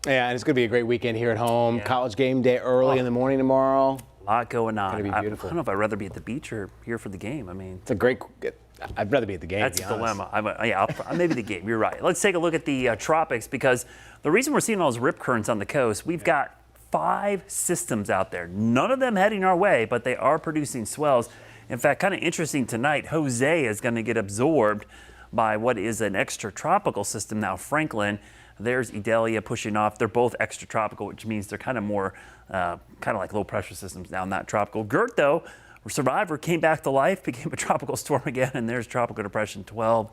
Yeah, and it's going to be a great weekend here at home. Yeah. College game day early in the morning tomorrow. A lot going on. It's going to be beautiful. I don't know if I'd rather be at the beach or here for the game. I mean, It's a great. I'd rather be at the game. that's to a be honest. dilemma. Maybe the game. You're right. Let's take a look at the tropics, because the reason we're seeing all those rip currents on the coast, we've got 5 systems out there. None of them heading our way, but they are producing swells. In fact, kind of interesting tonight, Jose is going to get absorbed by what is an extratropical system now. Franklin, there's Idalia pushing off. They're both extratropical, which means they're kind of more kind of like low pressure systems now, not tropical. Gert, though, survivor, came back to life, became a tropical storm again, and there's Tropical Depression 12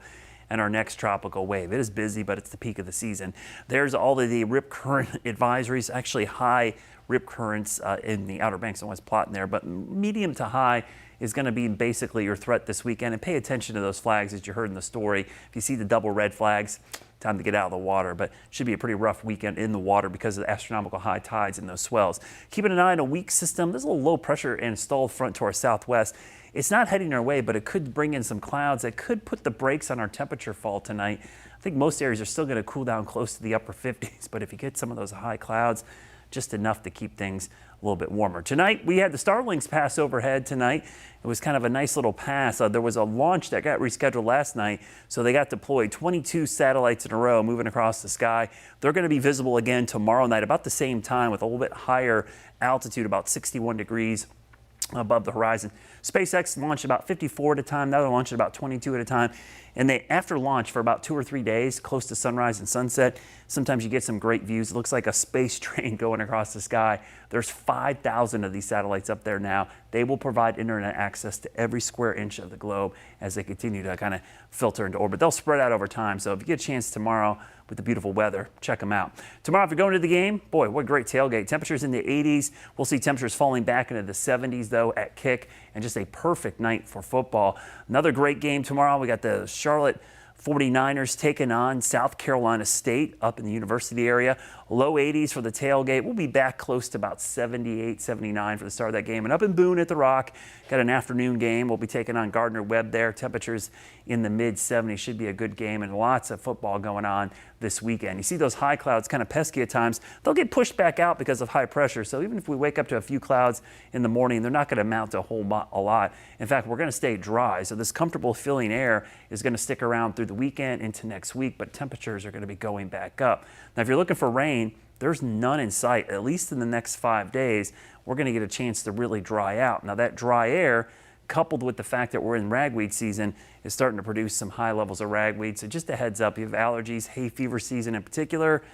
and our next tropical wave. It is busy, but it's the peak of the season. There's all of the rip current advisories, actually high rip currents in the Outer Banks. I was plotting there, but medium to high is going to be basically your threat this weekend. And pay attention to those flags, as you heard in the story. If you see the double red flags, time to get out of the water, but should be a pretty rough weekend in the water because of the astronomical high tides and those swells. Keeping an eye on a weak system. There's a little low pressure and stalled front to our southwest. It's not heading our way, but it could bring in some clouds that could put the brakes on our temperature fall tonight. I think most areas are still going to cool down close to the upper 50s, but if you get some of those high clouds, just enough to keep things a little bit warmer. Tonight, we had the Starlinks pass overhead tonight. It was kind of a nice little pass. There was a launch that got rescheduled last night, so they got deployed 22 satellites in a row moving across the sky. They're going to be visible again tomorrow night about the same time with a little bit higher altitude, about 61 degrees above the horizon. SpaceX launched about 54 at a time. Now they're launching about 22 at a time. And they, after launch for about 2 or 3 days, close to sunrise and sunset, sometimes you get some great views. It looks like a space train going across the sky. There's 5,000 of these satellites up there now. They will provide internet access to every square inch of the globe as they continue to kind of filter into orbit. They'll spread out over time. So if you get a chance tomorrow with the beautiful weather, check them out. Tomorrow, if you're going to the game, boy, what a great tailgate. Temperatures in the 80s. We'll see temperatures falling back into the 70s, though, at kick, and just a perfect night for football. Another great game tomorrow. We got the Charlotte 49ers taking on South Carolina State up in the university area. Low 80s for the tailgate. We'll be back close to about 78, 79 for the start of that game. And up in Boone at the Rock, got an afternoon game. We'll be taking on Gardner-Webb there. Temperatures in the mid-70s. Should be a good game, and lots of football going on this weekend. You see those high clouds kind of pesky at times. They'll get pushed back out because of high pressure. So even if we wake up to a few clouds in the morning, they're not going to amount to a lot. In fact, we're going to stay dry. So this comfortable feeling air is going to stick around through the weekend into next week, but temperatures are going to be going back up. Now, if you're looking for rain, there's none in sight, at least in the next 5 days. We're going to get a chance to really dry out. Now, that dry air, coupled with the fact that we're in ragweed season, is starting to produce some high levels of ragweed. So just a heads up, you have allergies, hay fever season in particular,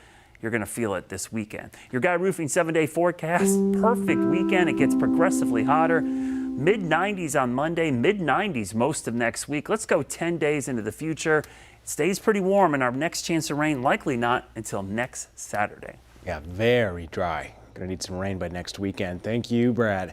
you're going to feel it this weekend. Your Guy Roofing 7-day forecast, perfect weekend. It gets progressively hotter. Mid-90s on Monday, mid-90s most of next week. Let's go 10 days into the future. It stays pretty warm, and our next chance of rain likely not until next Saturday. Yeah, very dry. Going to need some rain by next weekend. Thank you, Brad.